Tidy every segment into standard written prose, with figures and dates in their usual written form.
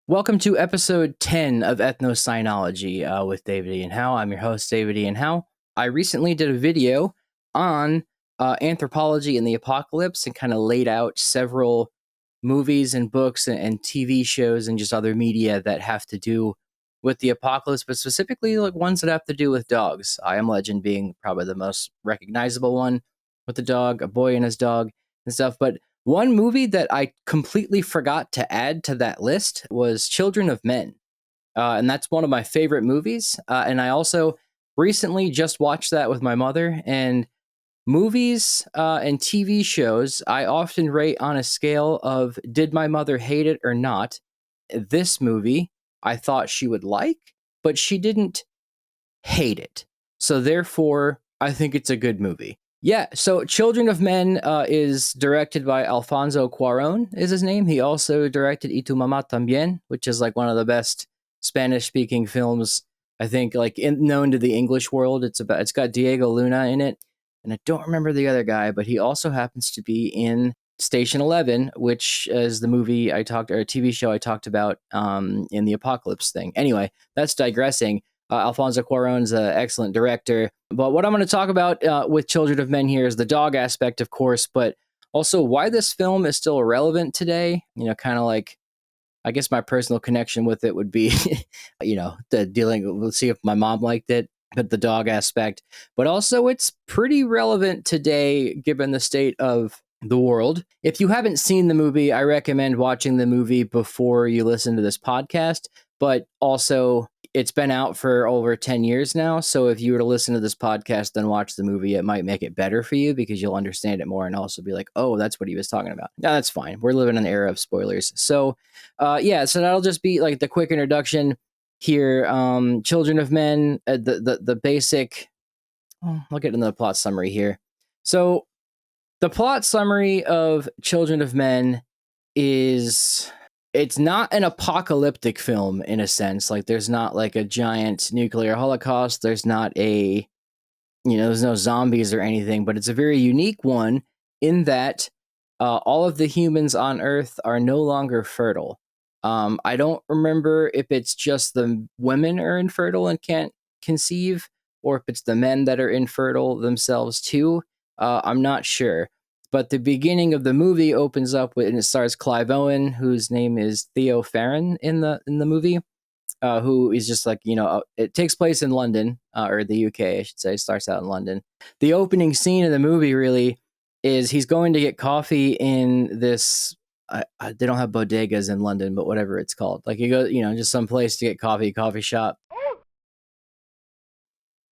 Welcome to episode 10 of Ethnocynology with David Ian Howe. I'm your host, David Ian Howe. I recently did a video on anthropology and the apocalypse and kind of laid out several movies and books and TV shows and just other media that have to do with the apocalypse, but specifically like ones that have to do with dogs. I Am Legend being probably the most recognizable one with the dog, a boy and his dog and stuff. But one movie that I completely forgot to add to that list was Children of Men. And that's one of my favorite movies. And I also recently just watched that with my mother. And movies and TV shows, I often rate on a scale of did my mother hate it or not. This movie, I thought she would like, but she didn't hate it. So therefore, I think it's a good movie. Yeah, so Children of Men is directed by Alfonso Cuarón, is his name. He also directed Y Tu Mamá También, which is like one of the best Spanish-speaking films, I think, like known to the English world. It's got Diego Luna in it, and I don't remember the other guy, but he also happens to be in Station 11, which is the movie or TV show I talked about in the Apocalypse thing. Anyway, that's digressing. Alfonso Cuarón's an excellent director. But what I'm going to talk about with Children of Men here is the dog aspect, of course, but also why this film is still relevant today. You know, kind of like, I guess my personal connection with it would be, let's see if my mom liked it, but the dog aspect. But also, it's pretty relevant today given the state of the world. If you haven't seen the movie, I recommend watching the movie before you listen to this podcast. But also, it's been out for over 10 years now. So if you were to listen to this podcast, then watch the movie, it might make it better for you because you'll understand it more and also be like, oh, that's what he was talking about. No, that's fine. We're living in an era of spoilers. So, so that'll just be like the quick introduction here. Children of Men, the basic, I'll get into the plot summary here. So the plot summary of Children of Men is, it's not an apocalyptic film in a sense. Like there's not like a giant nuclear holocaust. There's not there's no zombies or anything, but it's a very unique one in that all of the humans on Earth are no longer fertile. I don't remember if it's just the women are infertile and can't conceive, or if it's the men that are infertile themselves too. I'm not sure. But the beginning of the movie opens up with, and it stars Clive Owen, whose name is Theo in the movie, who is just like, it takes place in London, or the UK, I should say. It starts out in London. The opening scene of the movie really is he's going to get coffee in this, they don't have bodegas in London, but whatever it's called. Like you go, just some place to get coffee shop.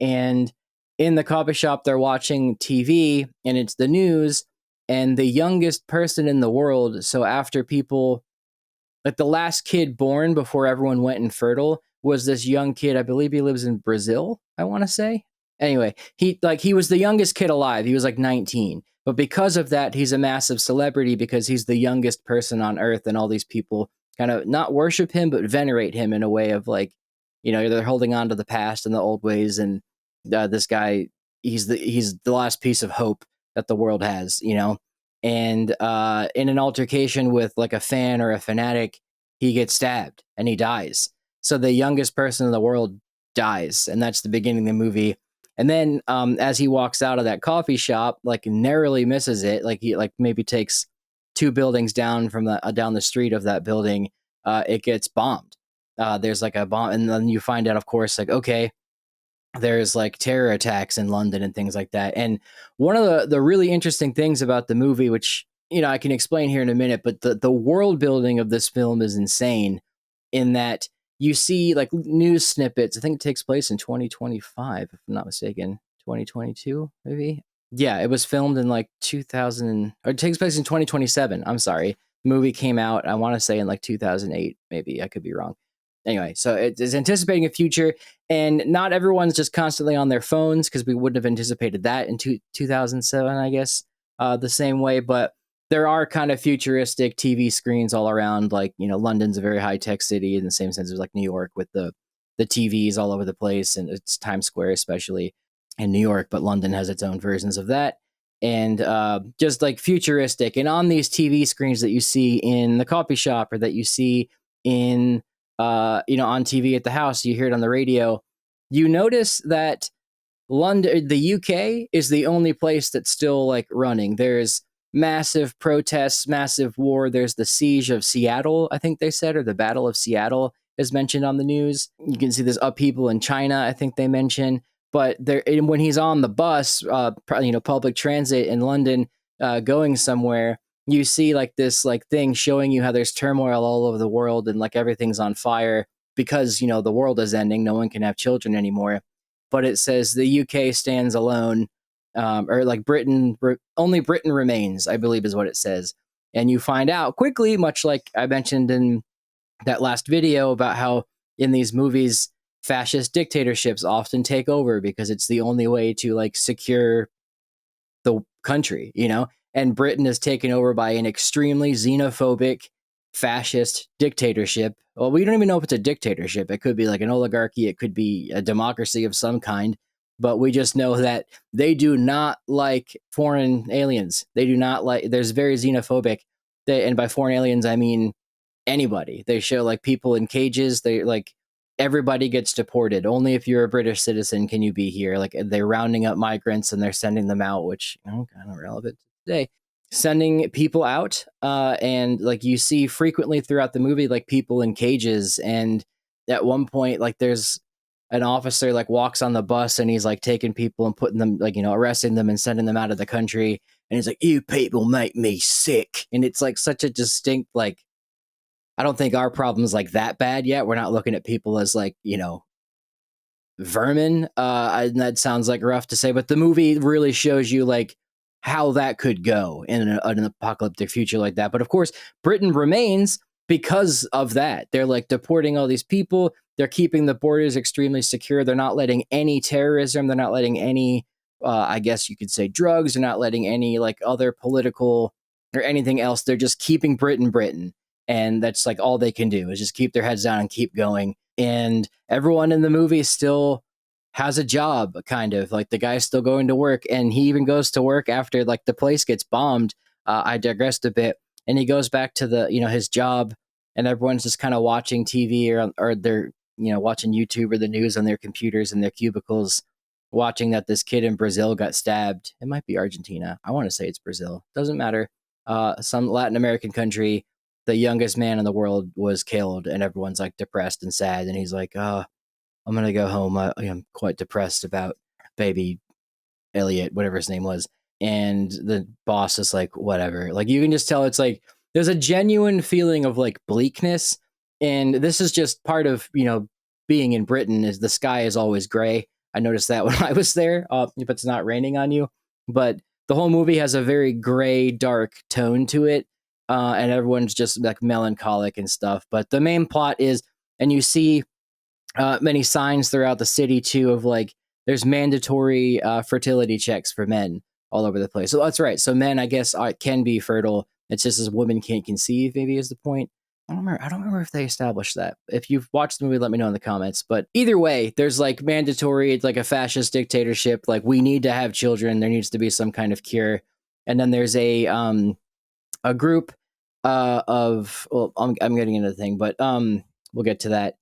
And in the coffee shop, they're watching TV, and it's the news. And the youngest person in the world, so after people, like the last kid born before everyone went infertile, was this young kid. I believe he lives in Brazil, I want to say. Anyway, he was the youngest kid alive. He was like 19. But because of that, he's a massive celebrity because he's the youngest person on Earth, and all these people kind of not worship him, but venerate him in a way of like, they're holding on to the past and the old ways. And this guy, he's the last piece of hope that the world has, and in an altercation with like a fan or a fanatic, he gets stabbed and he dies. So the youngest person in the world dies, and that's the beginning of the movie. And then as he walks out of that coffee shop, like narrowly misses it, like he like maybe takes two buildings down from down the street of that building, it gets bombed. There's like a bomb, and then you find out, of course, like, okay, there's like terror attacks in London and things like that. And one of the really interesting things about the movie, which, I can explain here in a minute, but the world building of this film is insane in that you see like news snippets. I think it takes place in 2025, if I'm not mistaken, 2022, maybe. Yeah, it was filmed in like 2000, or it takes place in 2027. I'm sorry. The movie came out, I want to say in like 2008, maybe. I could be wrong. Anyway, so it is anticipating a future, and not everyone's just constantly on their phones because we wouldn't have anticipated that in 2007, I guess, the same way. But there are kind of futuristic TV screens all around. Like, London's a very high tech city in the same sense as like New York with the TVs all over the place, and it's Times Square, especially in New York. But London has its own versions of that. And just like futuristic. And on these TV screens that you see in the coffee shop or that you see in on TV at the house, you hear it on the radio, you notice that London, the UK, is the only place that's still like running. There's massive protests, massive war. There's the siege of Seattle, I think they said, or the Battle of Seattle is mentioned on the news. You can see there's upheaval in China, I think they mention. But there, when he's on the bus, public transit in London, going somewhere, you see like this like thing showing you how there's turmoil all over the world and like everything's on fire because the world is ending. No one can have children anymore. But it says the UK stands alone, or like only Britain remains, I believe is what it says. And you find out quickly, much like I mentioned in that last video about how in these movies, fascist dictatorships often take over because it's the only way to like secure the country, and Britain is taken over by an extremely xenophobic fascist dictatorship. Well, we don't even know if it's a dictatorship. It could be like an oligarchy. It could be a democracy of some kind. But we just know that they do not like foreign aliens. They do not like, there's very xenophobic. And by foreign aliens, I mean anybody. They show like people in cages. They like, everybody gets deported. Only if you're a British citizen can you be here. Like they're rounding up migrants and they're sending them out, which kind of relevant today. Sending people out, and like you see frequently throughout the movie, like people in cages. And at one point, like there's an officer like walks on the bus and he's like taking people and putting them like arresting them and sending them out of the country. And he's like, "You people make me sick." And it's like such a distinct like. I don't think our problem's like that bad yet. We're not looking at people as like, vermin. And that sounds like rough to say, but the movie really shows you like how that could go in an apocalyptic future like that. But of course, Britain remains because of that. They're like deporting all these people. They're keeping the borders extremely secure. They're not letting any terrorism. They're not letting any, I guess you could say, drugs. They're not letting any like other political or anything else. They're just keeping Britain. And that's like all they can do is just keep their heads down and keep going. And everyone in the movie still has a job, kind of like the guy's still going to work. And he even goes to work after like the place gets bombed. I digressed a bit. And he goes back to the, his job, and everyone's just kind of watching TV or they're, watching YouTube or the news on their computers in their cubicles, watching that this kid in Brazil got stabbed. It might be Argentina. I want to say it's Brazil. Doesn't matter. Some Latin American country. The youngest man in the world was killed, and everyone's like depressed and sad. And he's like, "Oh, I'm gonna go home. I'm quite depressed about baby Elliot, whatever his name was." And the boss is like, "Whatever." Like you can just tell it's like there's a genuine feeling of like bleakness, and this is just part of being in Britain. Is the sky is always gray. I noticed that when I was there. If it's not raining on you, but the whole movie has a very gray, dark tone to it. And everyone's just like melancholic and stuff. But the main plot is, and you see many signs throughout the city too of like there's mandatory fertility checks for men all over the place. So that's right. So men, I guess, can be fertile. It's just as women can't conceive. Maybe is the point. I don't remember if they established that. If you've watched the movie, let me know in the comments. But either way, there's like mandatory. It's like a fascist dictatorship. Like we need to have children. There needs to be some kind of cure. And then there's a group I'm getting into the thing, but we'll get to that.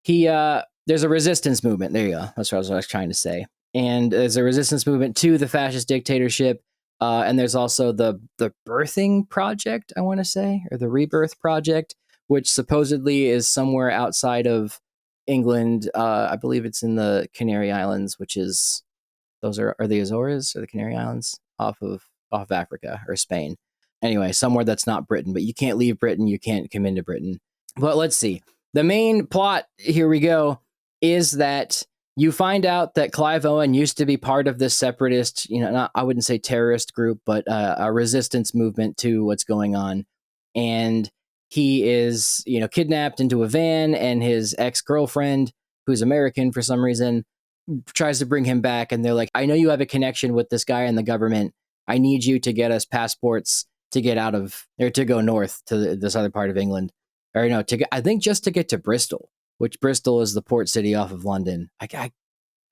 There's a resistance movement. There you go. That's what I was trying to say. And there's a resistance movement to the fascist dictatorship. And there's also the birthing project, I want to say, or the rebirth project, which supposedly is somewhere outside of England. I believe it's in the Canary Islands, which is those are the Azores or the Canary Islands off of Africa or Spain. Anyway, somewhere that's not Britain, but you can't leave Britain. You can't come into Britain. But let's see. The main plot, here we go, is that you find out that Clive Owen used to be part of this separatist, I wouldn't say terrorist group, but a resistance movement to what's going on. And he is, kidnapped into a van, and his ex-girlfriend, who's American for some reason, tries to bring him back. And they're like, "I know you have a connection with this guy in the government. I need you to get us passports to get out of, or to go north to this other part of England, or no, I think just to get to Bristol, which Bristol is the port city off of London. I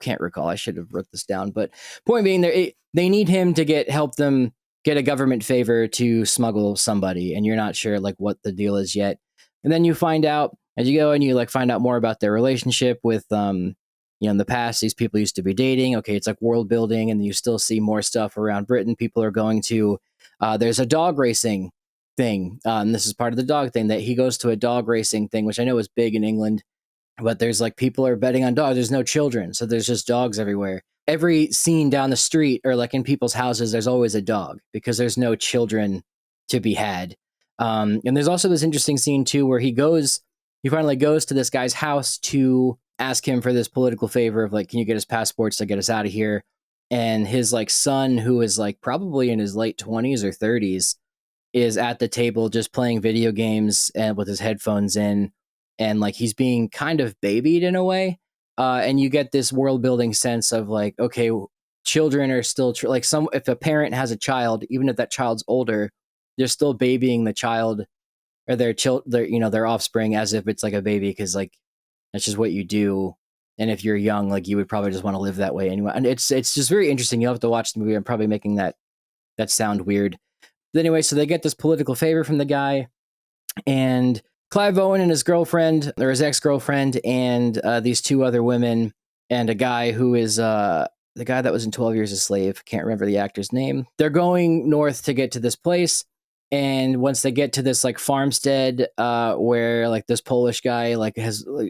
can't recall. I should have wrote this down, but point being, they need him to help them get a government favor to smuggle somebody, and you're not sure like what the deal is yet. And then you find out as you go and you like find out more about their relationship with in the past these people used to be dating. Okay, it's like world building, and you still see more stuff around Britain. People are going to there's a dog racing thing. And this is part of the dog thing that he goes to a dog racing thing, which I know is big in England, but there's like people are betting on dogs. There's no children, so there's just dogs everywhere. Every scene down the street or like in people's houses, there's always a dog because there's no children to be had. And there's also this interesting scene too where he finally goes to this guy's house to ask him for this political favor of like, can you get his passports to get us out of here? And his like son, who is like probably in his late 20s or 30s, is at the table just playing video games and with his headphones in, and like he's being kind of babied in a way. And you get this world building sense of like, okay, children are still like some if a parent has a child, even if that child's older, they're still babying the child or their offspring as if it's like a baby because like that's just what you do. And if you're young, like you would probably just want to live that way anyway. And it's just very interesting. You'll have to watch the movie. I'm probably making that sound weird. But anyway, so they get this political favor from the guy, and Clive Owen and his girlfriend, or his ex-girlfriend, and these two other women, and a guy who is the guy that was in 12 Years a Slave. Can't remember the actor's name. They're going north to get to this place, and once they get to this like farmstead, where like this Polish guy like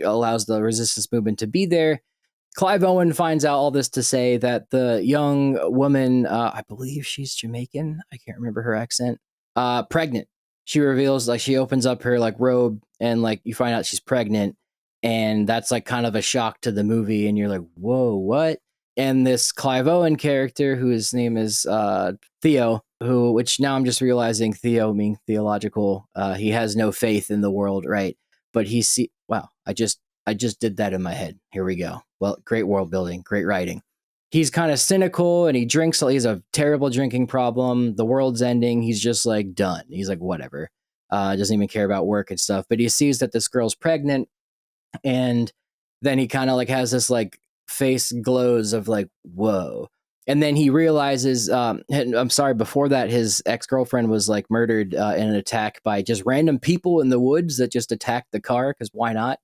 allows the resistance movement to be there, Clive Owen finds out all this to say that the young woman, I believe she's Jamaican. I can't remember her accent. Pregnant. She reveals like she opens up her like robe and like you find out she's pregnant, and that's like kind of a shock to the movie, and you're like, whoa, what? And this Clive Owen character, whose name is Theo, which now I'm just realizing Theo meaning theological. He has no faith in the world, right? But wow, I just did that in my head. Here we go. Well, great world building, great writing. He's kind of cynical and he drinks. He's a terrible drinking problem. The world's ending. He's just like done. He's like, whatever. Doesn't even care about work and stuff. But he sees that this girl's pregnant, and then he kind of like has this like face glows of like, whoa. And then he realizes, I'm sorry, before that, his ex girlfriend was like murdered in an attack by just random people in the woods that just attacked the car because why not?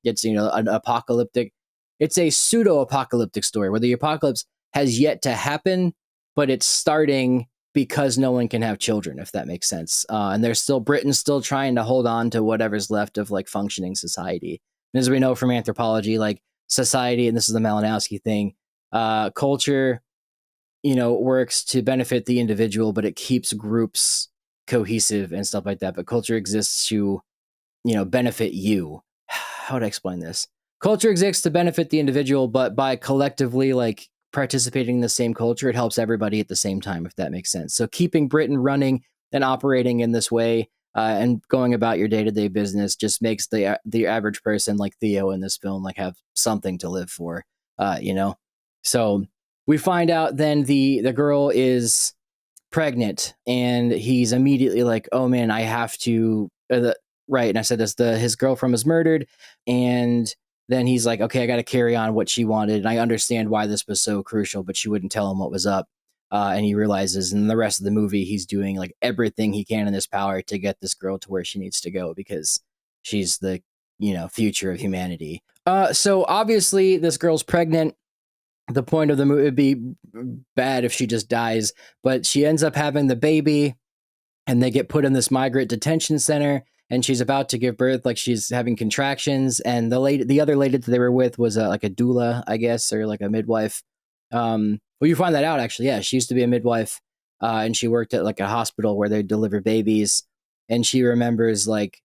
It's an apocalyptic. It's a pseudo apocalyptic story where the apocalypse has yet to happen, but it's starting because no one can have children, if that makes sense. And Britain's still trying to hold on to whatever's left of like functioning society. And as we know from anthropology, like society, and this is the Malinowski thing, culture, works to benefit the individual, but it keeps groups cohesive and stuff like that. But culture exists to, benefit you. How would I explain this? Culture exists to benefit the individual, but by collectively like participating in the same culture, it helps everybody at the same time, if that makes sense. So keeping Britain running and operating in this way and going about your day-to-day business just makes the average person like Theo in this film like have something to live for, So we find out then the girl is pregnant, and he's immediately like, oh man, I have to right. And I said this, his girlfriend was murdered, and then he's like, okay, I got to carry on what she wanted. And I understand why this was so crucial, but she wouldn't tell him what was up. And he realizes in the rest of the movie, he's doing like everything he can in his power to get this girl to where she needs to go because she's the, future of humanity. So obviously this girl's pregnant. The point of the movie would be bad if she just dies, but she ends up having the baby, and they get put in this migrant detention center, and she's about to give birth, like she's having contractions, and the other lady that they were with was like a doula, I guess, or like a midwife. Well, you find that out actually. Yeah, she used to be a midwife, and she worked at like a hospital where they deliver babies, and she remembers like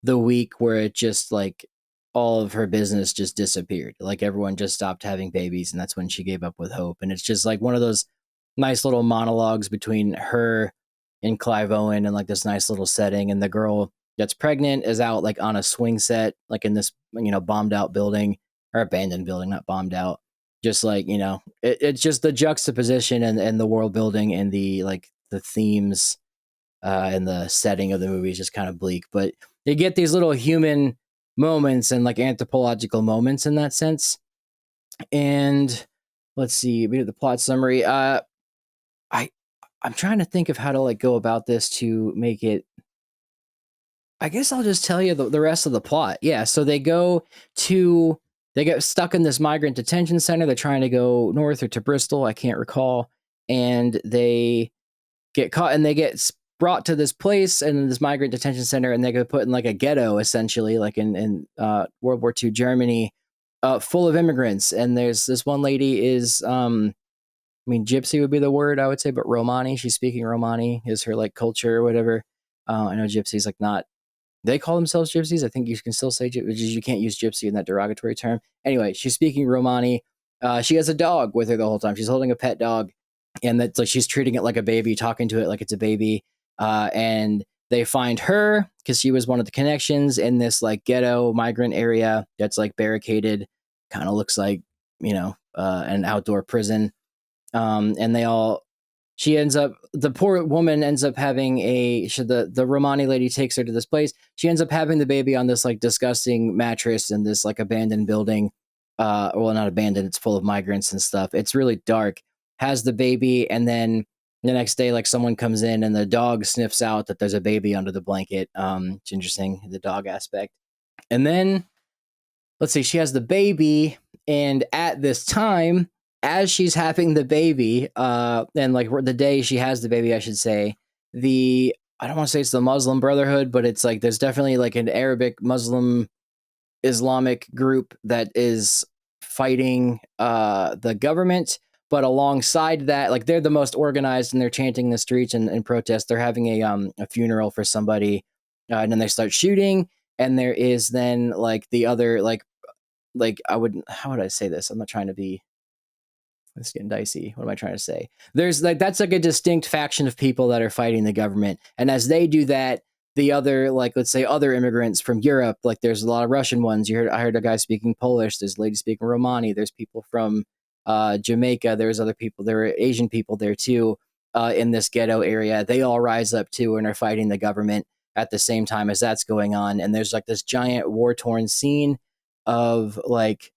the week where it just like all of her business just disappeared. Like everyone just stopped having babies, and that's when she gave up with hope. And it's just like one of those nice little monologues between her and Clive Owen and like this nice little setting. And the girl that's pregnant is out like on a swing set, like in this, bombed out building or abandoned building, not bombed out. Just like, it's just the juxtaposition and the world building and the themes and the setting of the movie is just kind of bleak. But you get these little human moments and like anthropological moments in that sense. And let's see, we did the plot summary. I'm trying to think of how to like go about this to make it I guess I'll just tell you the rest of the plot. Yeah, so they get stuck in this migrant detention center. They're trying to go north or to Bristol. I can't recall. And they get caught and they get brought to this place and this migrant detention center, and they get put in like a ghetto, essentially, like in World War II Germany, full of immigrants. And there's this one lady is, I mean, gypsy would be the word I would say, but Romani, she's speaking Romani is her like culture or whatever. I know gypsy's like not, they call themselves gypsies. I think you can still say you can't use gypsy in that derogatory term. Anyway, she's speaking Romani. She has a dog with her the whole time. She's holding a pet dog, and that's like she's treating it like a baby, talking to it like it's a baby. And they find her because she was one of the connections in this like ghetto migrant area that's like barricaded, kind of looks like an outdoor prison. And they all she ends up the poor woman ends up having the Romani lady takes her to this place. She ends up having the baby on this like disgusting mattress in this like abandoned building. Well, not abandoned, it's full of migrants and stuff. It's really dark. Has the baby, and then the next day like someone comes in and the dog sniffs out that there's a baby under the blanket. It's interesting, the dog aspect. And then let's see, she has the baby, and at this time, as she's having the baby, and like the day she has the baby, I should say, I don't want to say it's the Muslim Brotherhood, but it's like there's definitely like an Arabic Muslim Islamic group that is fighting the government. But alongside that, like they're the most organized and they're chanting the streets and protest. They're having a funeral for somebody, and then they start shooting. And there is then like the other like how would I say this? I'm not trying to be, it's getting dicey. What am I trying to say? There's like that's like a distinct faction of people that are fighting the government, and as they do that, the other like let's say other immigrants from Europe, like there's a lot of Russian ones. I heard a guy speaking Polish. There's a lady speaking Romani. There's people from Jamaica. There's other people. There are Asian people there too in this ghetto area. They all rise up too and are fighting the government at the same time as that's going on. And there's like this giant war torn scene of like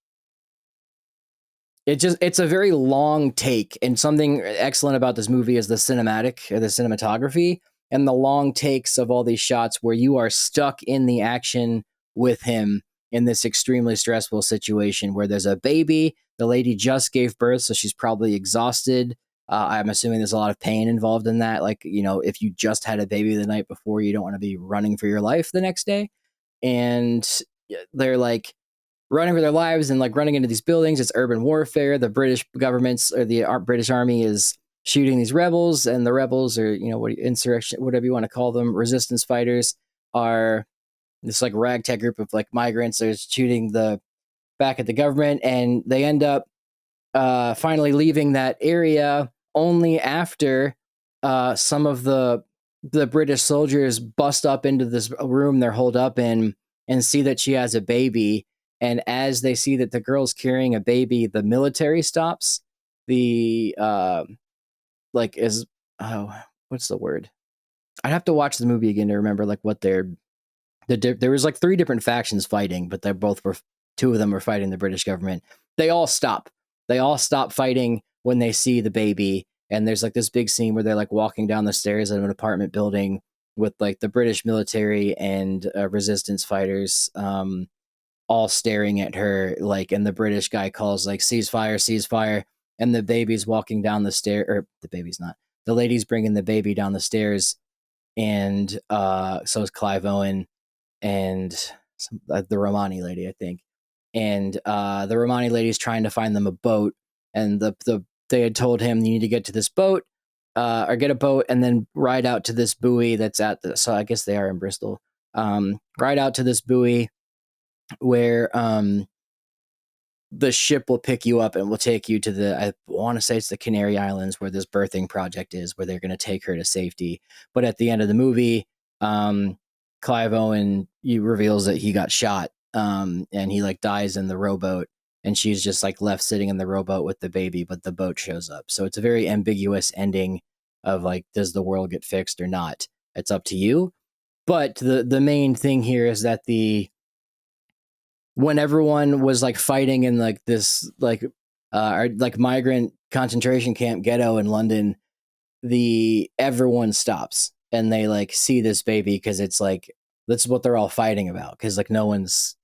it's a very long take, and something excellent about this movie is the cinematography and the long takes of all these shots where you are stuck in the action with him in this extremely stressful situation where there's a baby. The lady just gave birth, so she's probably exhausted. I'm assuming there's a lot of pain involved in that. Like, if you just had a baby the night before, you don't want to be running for your life the next day. And they're like running for their lives and like running into these buildings. It's urban warfare. The British government's or the British army is shooting these rebels, and the rebels are, insurrection, whatever you want to call them, resistance fighters are this like ragtag group of like migrants. They're shooting back at the government, and they end up finally leaving that area only after some of the British soldiers bust up into this room they're holed up in and see that she has a baby. And as they see that the girl's carrying a baby, the military stops. The like is what's the word? I'd have to watch the movie again to remember like what there was like three different factions fighting, but two of them were fighting the British government. They all stop. They all stop fighting when they see the baby. And there's like this big scene where they're like walking down the stairs of an apartment building with like the British military and resistance fighters all staring at her, like, and the British guy calls like ceasefire, ceasefire, and the baby's walking down the stair, or the baby's not. The lady's bringing the baby down the stairs, and so is Clive Owen and the Romani lady, I think. And the Romani lady's trying to find them a boat, and they had told him you need to get to this boat, or get a boat and then ride out to this buoy that's so I guess they are in Bristol. Ride out to this buoy where the ship will pick you up and will take you to I want to say it's the Canary Islands where this birthing project is, where they're going to take her to safety. But at the end of the movie, Clive Owen reveals that he got shot, and he like dies in the rowboat, and she's just like left sitting in the rowboat with the baby, but the boat shows up. So it's a very ambiguous ending of like, does the world get fixed or not? It's up to you. But the main thing here is that when everyone was like fighting in like this like migrant concentration camp Ghetto in London, everyone stops and they like see this baby because it's like That's what they're all fighting about, because like no one's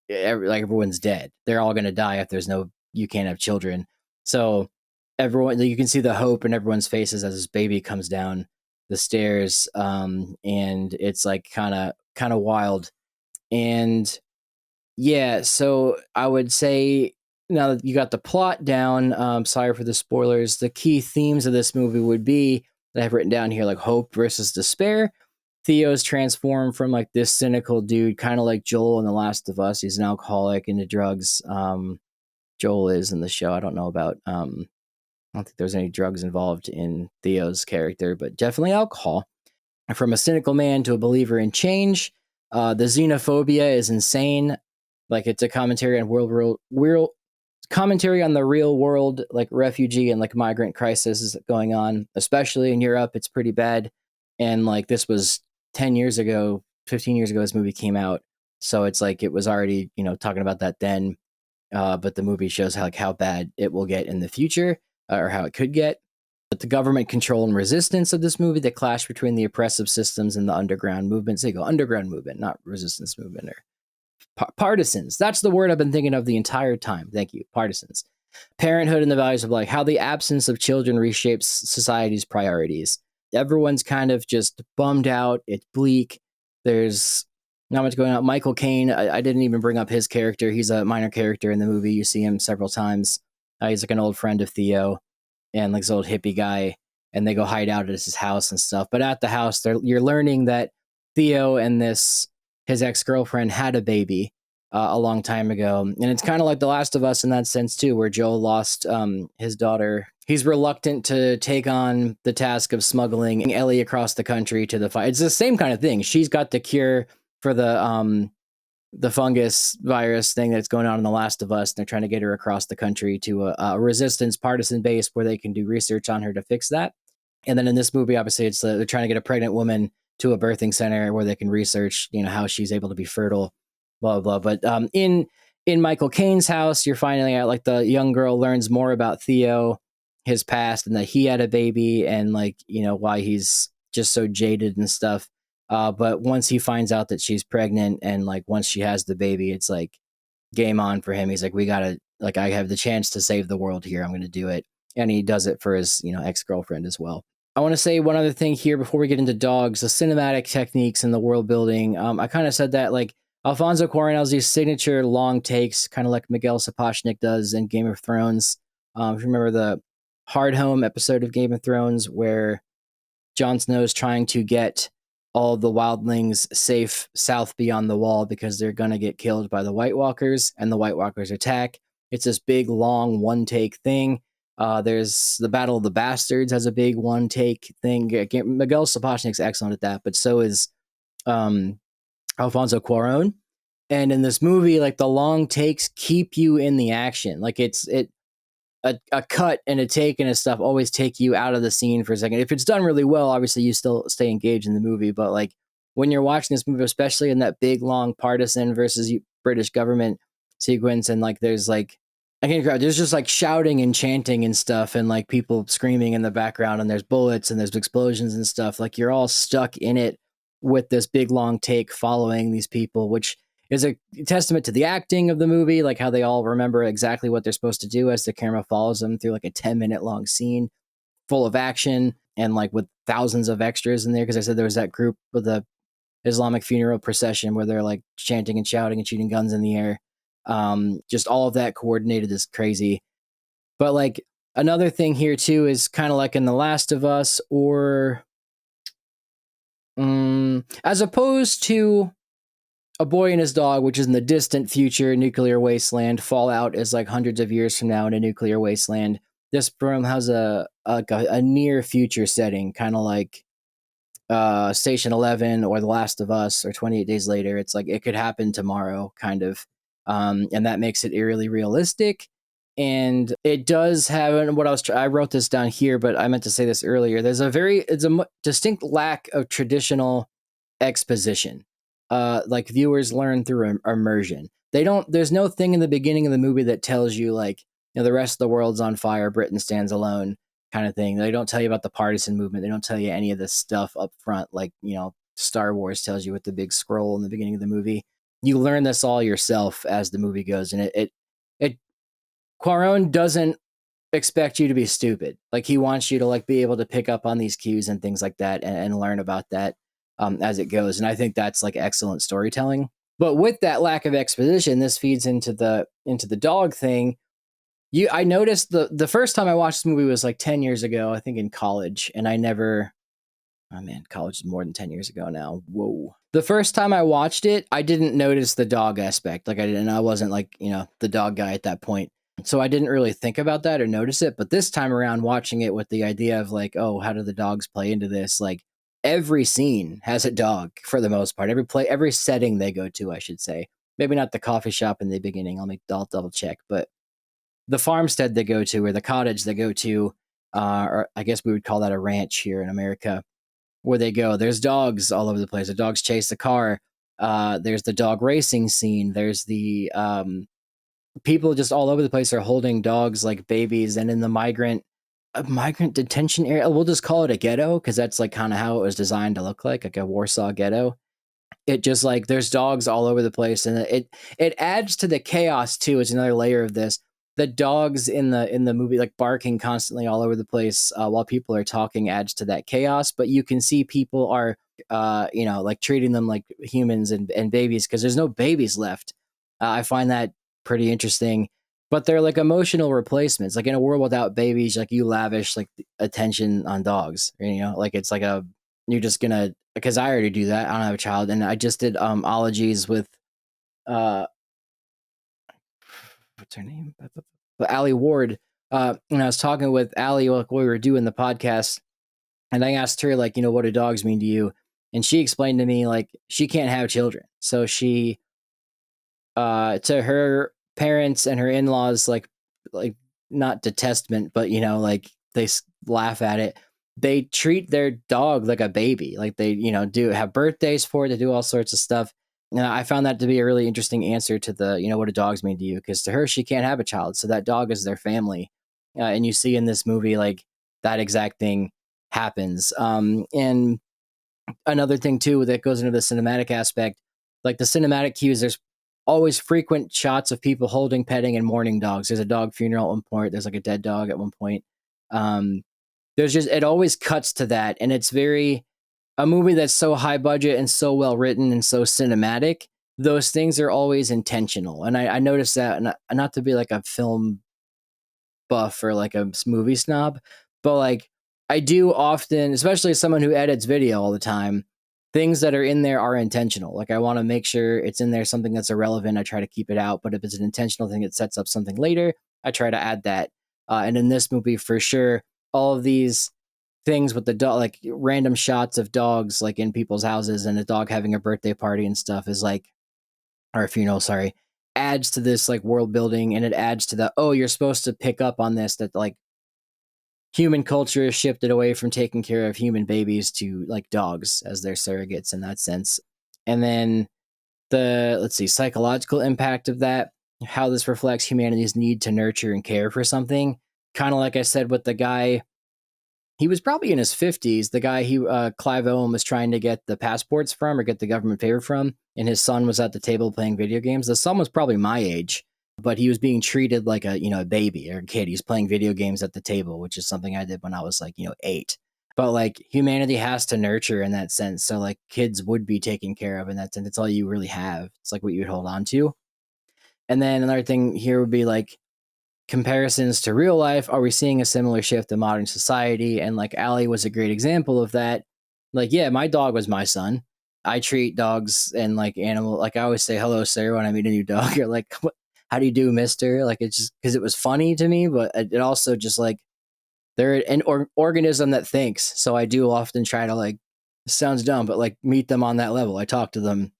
everyone's dead. They're all gonna die if there's no you can't have children. So everyone, you can see the hope in everyone's faces as this baby comes down the stairs, and it's like kind of wild. And yeah, so I would say now that you got the plot down, sorry for the spoilers. The key themes of this movie would be that I've written down here, like hope versus despair. Theo's transformed from like this cynical dude, kind of like Joel in The Last of Us. He's an alcoholic into drugs. Joel is in the show. I don't know about. I don't think there's any drugs involved in Theo's character, but definitely alcohol. From a cynical man to a believer in change. The xenophobia is insane. Like it's a commentary on world commentary on the real world, like refugee and like migrant crisis is going on, especially in Europe. It's pretty bad. And like this was 10 years ago, 15 years ago, this movie came out. So it's like it was already, talking about that then. But the movie shows how bad it will get in the future, or how it could get. But the government control and resistance of this movie, the clash between the oppressive systems and the underground movement. So you go underground movement, not resistance movement, or partisans. That's the word I've been thinking of the entire time. Thank you. Partisans. Parenthood and the values of like how the absence of children reshapes society's priorities. Everyone's kind of just bummed out. It's bleak. There's not much going on. Michael Caine, I didn't even bring up his character. He's a minor character in the movie. You see him several times. He's like an old friend of Theo and like this old hippie guy. And they go hide out at his house and stuff. But at the house, you're learning that Theo and his ex-girlfriend had a baby a long time ago. And it's kind of like The Last of Us in that sense too, where Joel lost his daughter. He's reluctant to take on the task of smuggling Ellie across the country to the fight. It's the same kind of thing. She's got the cure for the fungus virus thing that's going on in The Last of Us. And they're trying to get her across the country to a resistance partisan base where they can do research on her to fix that. And then in this movie, obviously, it's they're trying to get a pregnant woman to a birthing center where they can research, how she's able to be fertile, blah blah. But in Michael Caine's house, you're finding out like the young girl learns more about Theo, his past, and that he had a baby, and like why he's just so jaded and stuff. But once he finds out that she's pregnant, and like once she has the baby, it's like game on for him. He's like, we gotta, like, I have the chance to save the world here. I'm gonna do it, and he does it for his ex-girlfriend as well. I want to say one other thing here before we get into dogs, the cinematic techniques and the world building. I kind of said that like Alfonso Cuarón has these signature long takes, kind of like Miguel Sapochnik does in Game of Thrones. If you remember the Hard Home episode of Game of Thrones where Jon Snow is trying to get all the wildlings safe south beyond the wall because they're going to get killed by the White Walkers, and the White Walkers attack. It's this big, long, one-take thing. There's the Battle of the Bastards has a big one take thing. Miguel Sapochnik's excellent at that, but so is Alfonso Cuarón. And in this movie, like the long takes keep you in the action. Like a cut and a take and a stuff always take you out of the scene for a second. If it's done really well, obviously you still stay engaged in the movie. But like when you're watching this movie, especially in that big, long partisan versus British government sequence, and like there's like there's just like shouting and chanting and stuff, and like people screaming in the background, and there's bullets and there's explosions and stuff. Like you're all stuck in it with this big long take following these people, which is a testament to the acting of the movie, like how they all remember exactly what they're supposed to do as the camera follows them through like a 10-minute long scene full of action and like with thousands of extras in there. Because I said there was that group with the Islamic funeral procession where they're like chanting and shouting and shooting guns in the air. Just all of that coordinated is crazy. But like another thing here too is kind of like in The Last of Us, or as opposed to A Boy and His Dog, which is in the distant future, nuclear wasteland. Fallout is like hundreds of years from now in a nuclear wasteland. This film has a near future setting, kind of like Station 11 or The Last of Us or 28 Days Later. It's like it could happen tomorrow, kind of. And that makes it eerily realistic. And it does have, and what I wrote this down here, but I meant to say this earlier. It's a distinct lack of traditional exposition. Like viewers learn through immersion. There's no thing in the beginning of the movie that tells you like, the rest of the world's on fire, Britain stands alone kind of thing. They don't tell you about the partisan movement. They don't tell you any of this stuff up front. Like, Star Wars tells you with the big scroll in the beginning of the movie. You learn this all yourself as the movie goes, and it Cuarón doesn't expect you to be stupid. Like, he wants you to like be able to pick up on these cues and things like that, and learn about that as it goes. And I think that's like excellent storytelling. But with that lack of exposition, this feeds into the dog thing. I noticed the first time I watched this movie was like 10 years ago, I think in college, and I never. Oh man, college is more than 10 years ago now. Whoa. The first time I watched it, I didn't notice the dog aspect. Like, I wasn't like, the dog guy at that point. So I didn't really think about that or notice it. But this time around, watching it with the idea of like, oh, how do the dogs play into this? Like, every scene has a dog for the most part. Every setting they go to, I should say. Maybe not the coffee shop in the beginning. I'll double check. But the farmstead they go to, or the cottage they go to, or I guess we would call that a ranch here in America, where they go. There's dogs all over the place. The dogs chase the car. There's the dog racing scene. There's the people just all over the place are holding dogs like babies. And in the migrant detention area, we'll just call it a ghetto because that's like kind of how it was designed to look like a Warsaw ghetto. It just like there's dogs all over the place, and it adds to the chaos too. It's another layer of this. The dogs in the movie like barking constantly all over the place while people are talking adds to that chaos. But you can see people are like treating them like humans and babies because there's no babies left. I find that pretty interesting. But they're like emotional replacements. Like, in a world without babies, like, you lavish like attention on dogs. Like, it's like you're just gonna, because I already do that. I don't have a child, and I just did ologies with uh what's her name? Ali Ward. And I was talking with Ali like we were doing the podcast, and I asked her like, what do dogs mean to you? And she explained to me like she can't have children, so she to her parents and her in-laws, like not detestment, but like they laugh at it. They treat their dog like a baby. Like, they do have birthdays for it. They do all sorts of stuff. And I found that to be a really interesting answer to the what do dogs mean to you, because to her, she can't have a child, so that dog is their family. And you see in this movie like that exact thing happens. And another thing too that goes into the cinematic aspect, like the cinematic cues, there's always frequent shots of people holding, petting, and mourning dogs. There's a dog funeral at one point. There's like a dead dog at one point. There's just, it always cuts to that, and it's a movie that's so high budget and so well written and so cinematic. Those things are always intentional, and I noticed that. And not to be like a film buff or like a movie snob, but like, I do often, especially as someone who edits video all the time, things that are in there are intentional. Like, I want to make sure it's in there, something that's irrelevant, I try to keep it out. But if it's an intentional thing that sets up something later, I try to add that. And in this movie, for sure, all of these things with the dog, like random shots of dogs like in people's houses and a dog having a birthday party and stuff, is like, or a funeral, sorry, adds to this like world building, and it adds to the, oh, you're supposed to pick up on this, that like human culture has shifted away from taking care of human babies to like dogs as their surrogates in that sense. And then let's see, psychological impact of that, how this reflects humanity's need to nurture and care for something. Kind of like I said with the guy, he was probably in his 50s, the guy Clive Owen was trying to get the passports from or get the government favor from, and his son was at the table playing video games. The son was probably my age, but he was being treated like a baby or a kid. He's playing video games at the table, which is something I did when I was like 8. But like, humanity has to nurture in that sense, so like kids would be taken care of in that sense. It's all you really have. It's like what you would hold on to. And then another thing here would be like comparisons to real life. Are we seeing a similar shift in modern society? And like, Ali was a great example of that. Like, yeah, my dog was my son. I treat dogs and like animal, like I always say hello sir when I meet a new dog, or like, how do you do, mister? Like, it's just because it was funny to me, but it also just like, they're an organism that thinks. So I do often try to like, sounds dumb, but like meet them on that level. I talk to them.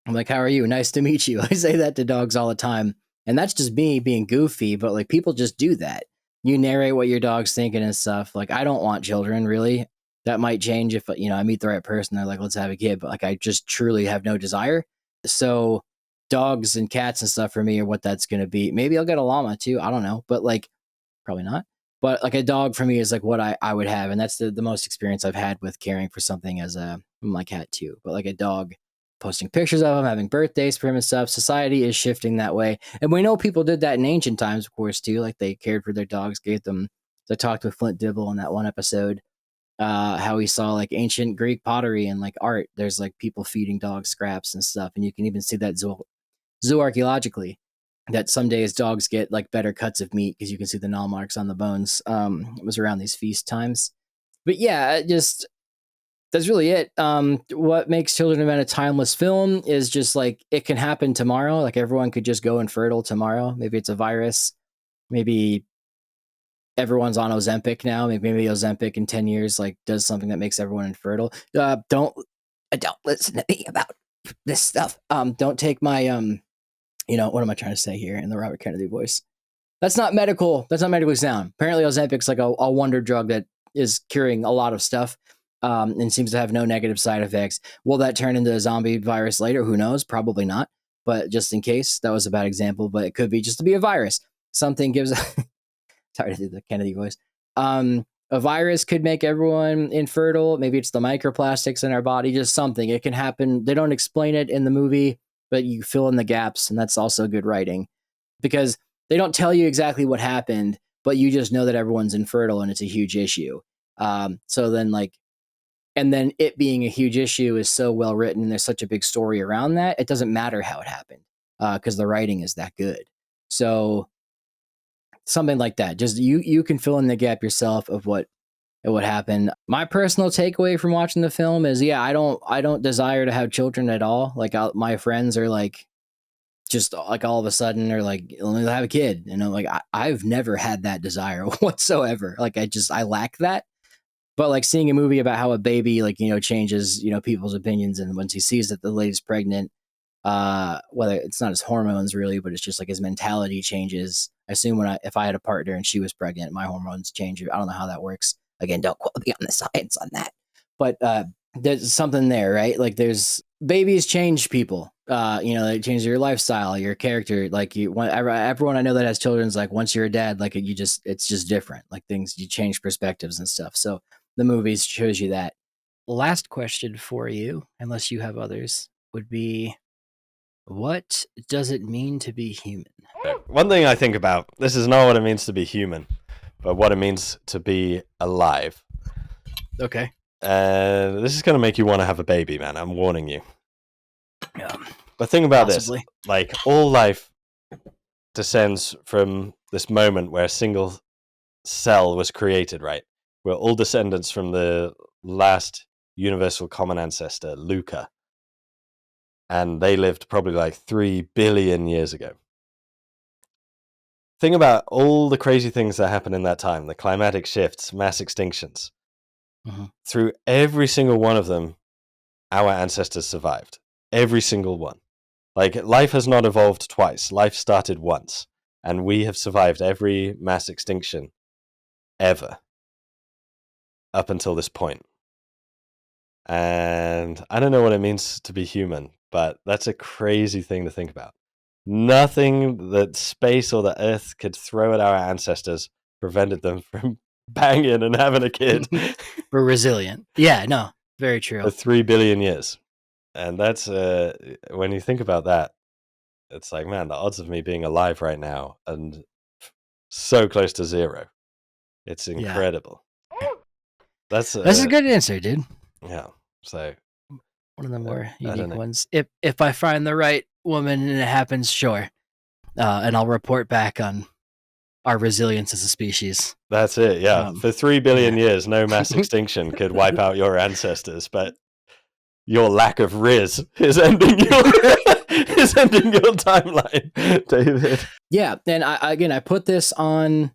I'm like, how are you? Nice to meet you. I say that to dogs all the time. And that's just me being goofy, but like, people just do that. You narrate what your dog's thinking and stuff. Like, I don't want children, really. That might change if I meet the right person. They're like, let's have a kid. But like, I just truly have no desire. So dogs and cats and stuff for me are what that's going to be. Maybe I'll get a llama too. I don't know. But like, probably not. But like a dog for me is like what I would have, and that's the most experience I've had with caring for something as my cat too. But like a dog, posting pictures of him, having birthdays for him and stuff. Society is shifting that way, and we know people did that in ancient times, of course, too. Like they cared for their dogs, gave them. I talked with Flint Dibble in that one episode, how he saw like ancient Greek pottery and like art. There's like people feeding dogs scraps and stuff, and you can even see that zooarchaeologically. That some days dogs get like better cuts of meat because you can see the gnaw marks on the bones. It was around these feast times, but yeah, just that's really it. What makes Children of Men a timeless film is just like it can happen tomorrow. Like everyone could just go infertile tomorrow. Maybe it's a virus. Maybe everyone's on Ozempic now. Maybe Ozempic in 10 years like does something that makes everyone infertile. Don't listen to me about this stuff. Don't take my what am I trying to say here in the Robert Kennedy voice? That's not medical. That's not medically sound. Apparently, Ozempic's like a wonder drug that is curing a lot of stuff, and seems to have no negative side effects. Will that turn into a zombie virus later? Who knows? Probably not. But just in case, that was a bad example. But it could be just to be a virus. Something gives. Sorry to do the Kennedy voice. A virus could make everyone infertile. Maybe it's the microplastics in our body. Just something. It can happen. They don't explain it in the movie, but you fill in the gaps, and that's also good writing because they don't tell you exactly what happened, but you just know that everyone's infertile and it's a huge issue. So then and then it being a huge issue is so well written and there's such a big story around that, it doesn't matter how it happened because the writing is that good. So something like that, just you can fill in the gap yourself of what happened. My personal takeaway from watching the film is, yeah, I don't desire to have children at all. Like my friends are like, just like all of a sudden are like, let me have a kid. And I'm like, I've never had that desire whatsoever. Like I lack that. But like seeing a movie about how a baby like, changes, people's opinions. And once he sees that the lady's pregnant, whether it's not his hormones really, but it's just like his mentality changes. I assume if I had a partner and she was pregnant, my hormones change. I don't know how that works. Again, don't quote me on the science on that. But there's something there, right? Like there's babies change people. They change your lifestyle, your character. Like everyone I know that has children is like, once you're a dad, like it's just different. Like things, you change perspectives and stuff. So the movies shows you that. Last question for you, unless you have others, would be, what does it mean to be human? One thing I think about, this is not what it means to be human, but what it means to be alive. Okay. This is going to make you want to have a baby, man. I'm warning you. Yeah. But think about Possibly. this. Like, all life descends from this moment where a single cell was created, right? We're all descendants from the last universal common ancestor, Luca. And they lived probably like 3 billion years ago. Think about all the crazy things that happened in that time, the climatic shifts, mass extinctions. Mm-hmm. Through every single one of them, our ancestors survived. Every single one. Like, life has not evolved twice. Life started once. And we have survived every mass extinction ever up until this point. And I don't know what it means to be human, but that's a crazy thing to think about. Nothing that space or the earth could throw at our ancestors prevented them from banging and having a kid. We're resilient. Yeah, no, very true. For 3 billion years. And that's, when you think about that, it's like, man, the odds of me being alive right now and so close to zero. It's incredible. Yeah. That's a good answer, dude. Yeah. So one of the more unique ones. If I find the right woman and it happens, sure. And I'll report back on our resilience as a species. That's it, yeah. For 3 billion years, no mass extinction could wipe out your ancestors, but your lack of riz is ending your timeline, David. Yeah, and I put this on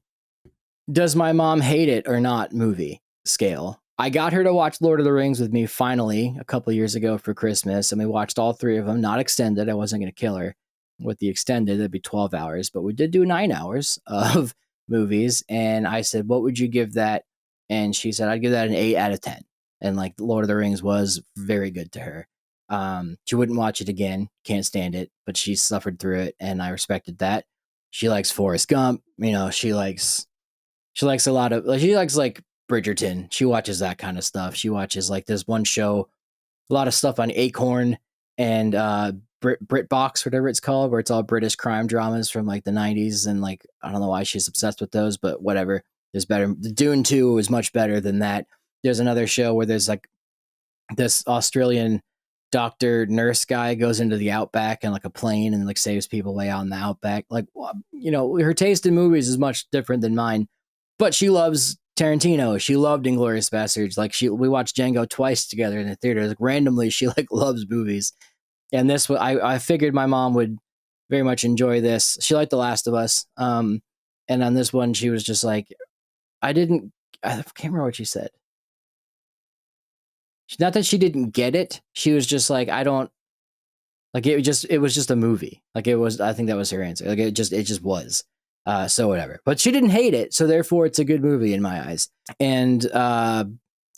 does my mom hate it or not movie scale. I got her to watch Lord of the Rings with me finally a couple years ago for Christmas, and we watched all 3 of them, not extended. I wasn't going to kill her with the extended. It'd be 12 hours, but we did do 9 hours of movies. And I said, what would you give that? And she said, I'd give that an 8 out of 10. And like Lord of the Rings was very good to her. She wouldn't watch it again. Can't stand it, but she suffered through it. And I respected that. She likes Forrest Gump. She likes She likes a lot of, like, she likes like Bridgerton. She watches that kind of stuff. She watches like this one show, a lot of stuff on Acorn and BritBox, whatever it's called, where it's all British crime dramas from like the 90s. And like, I don't know why she's obsessed with those, but whatever. There's better. The Dune 2 is much better than that. There's another show where there's like this Australian doctor nurse guy goes into the outback in like a plane and like saves people way out in the outback. Like, you know, her taste in movies is much different than mine, but she loves Tarantino. She loved Inglourious Basterds. Like we watched Django twice together in the theater. Like randomly, she like loves movies. And this, I figured my mom would very much enjoy this. She liked The Last of Us. And on this one, she was just like, I can't remember what she said. Not that she didn't get it. She was just like, I don't like it. It was just a movie. Like it was. I think that was her answer. Like it just was. So whatever. But she didn't hate it. So therefore, it's a good movie in my eyes. And I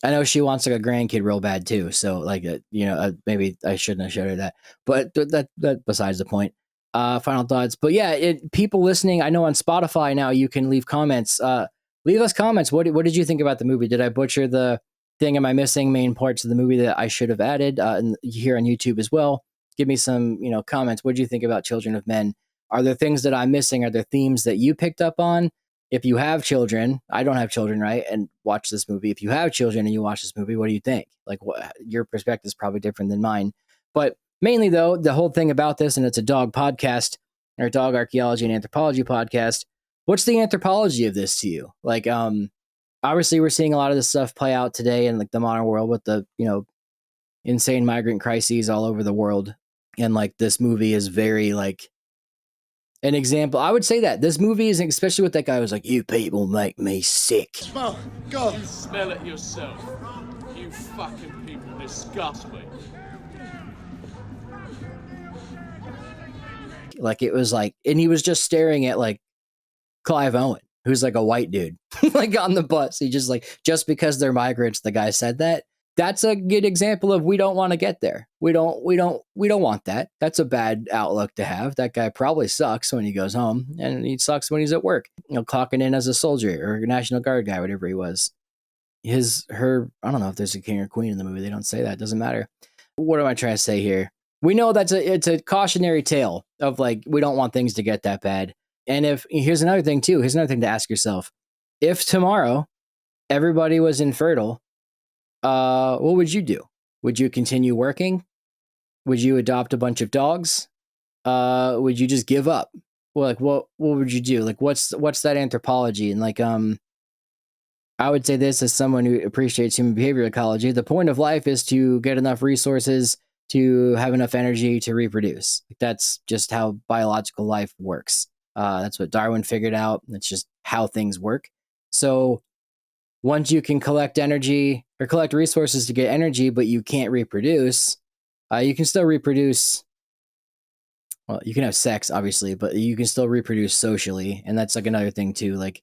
know she wants like a grandkid real bad too. So like, maybe I shouldn't have showed her that. But that besides the point. Final thoughts. But yeah, people listening. I know on Spotify now you can leave comments. Leave us comments. What did you think about the movie? Did I butcher the thing? Am I missing main parts of the movie that I should have added? And here on YouTube as well. Give me some, comments. What do you think about Children of Men? Are there things that I'm missing? Are there themes that you picked up on? If you have children, I don't have children, right? And watch this movie. If you have children and you watch this movie, what do you think? Like, your perspective is probably different than mine. But mainly, though, the whole thing about this, and it's a dog podcast or dog archaeology and anthropology podcast. What's the anthropology of this to you? Like, obviously we're seeing a lot of this stuff play out today in like the modern world with the, insane migrant crises all over the world. And like this movie is very like an example. I would say that this movie is, especially with that guy who was like, you people make me sick. Smell, go. You smell it yourself. You fucking people disgust me. Like it was like, and he was just staring at like Clive Owen, who's like a white dude, like on the bus. He just because they're migrants, the guy said that. That's a good example of we don't want to get there. We don't want that. That's a bad outlook to have. That guy probably sucks when he goes home, and he sucks when he's at work, clocking in as a soldier or a National Guard guy, whatever he was. I don't know if there's a king or queen in the movie. They don't say that. It doesn't matter. What am I trying to say here? We know it's a cautionary tale of like, we don't want things to get that bad. And here's another thing too. Here's another thing to ask yourself. If tomorrow everybody was infertile, what would you do? Would you continue working? Would you adopt a bunch of dogs? Would you just give up? Well, like what would you do? Like what's that anthropology? And like I would say this as someone who appreciates human behavior ecology. The point of life is to get enough resources to have enough energy to reproduce. That's just how biological life works. That's what Darwin figured out. That's just how things work. So once you can collect energy or collect resources to get energy, but you can't reproduce, you can still reproduce. Well, you can have sex, obviously, but you can still reproduce socially. And that's like another thing too. Like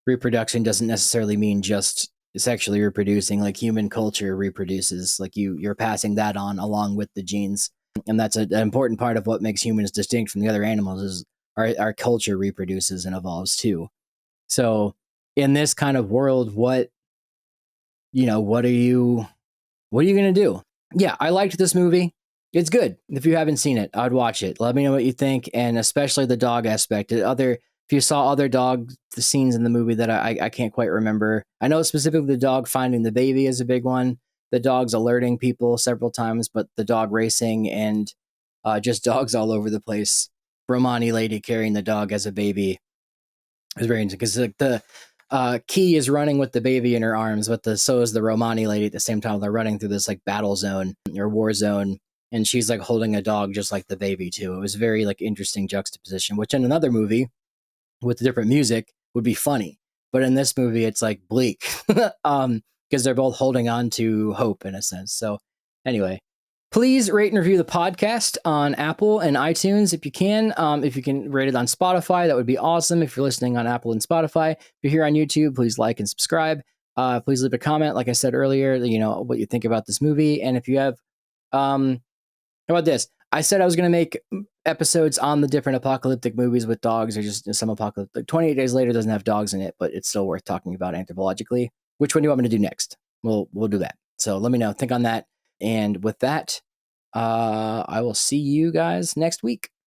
reproduction doesn't necessarily mean just sexually reproducing. Like human culture reproduces, like you're passing that on along with the genes. And that's an important part of what makes humans distinct from the other animals is our culture reproduces and evolves too. So in this kind of world, what are you going to do? Yeah, I liked this movie. It's good. If you haven't seen it, I'd watch it. Let me know what you think. And especially the dog aspect. If you saw other the scenes in the movie that I can't quite remember. I know specifically the dog finding the baby is a big one. The dog's alerting people several times, but the dog racing and just dogs all over the place. Romani lady carrying the dog as a baby is very interesting because like the Key is running with the baby in her arms, but so is the Romani lady at the same time. They're running through this like battle zone or war zone, and she's like holding a dog just like the baby too. It was very like interesting juxtaposition, which in another movie with different music would be funny, but in this movie it's like bleak because they're both holding on to hope in a sense. So anyway, please rate and review the podcast on Apple and iTunes if you can. If you can rate it on Spotify, that would be awesome. If you're listening on Apple and Spotify, if you're here on YouTube, please like and subscribe. Please leave a comment, like I said earlier, what you think about this movie. And if you have, how about this? I said I was going to make episodes on the different apocalyptic movies with dogs, or just some apocalyptic. 28 Days Later doesn't have dogs in it, but it's still worth talking about anthropologically. Which one do you want me to do next? We'll do that. So let me know. Think on that. And with that, I will see you guys next week.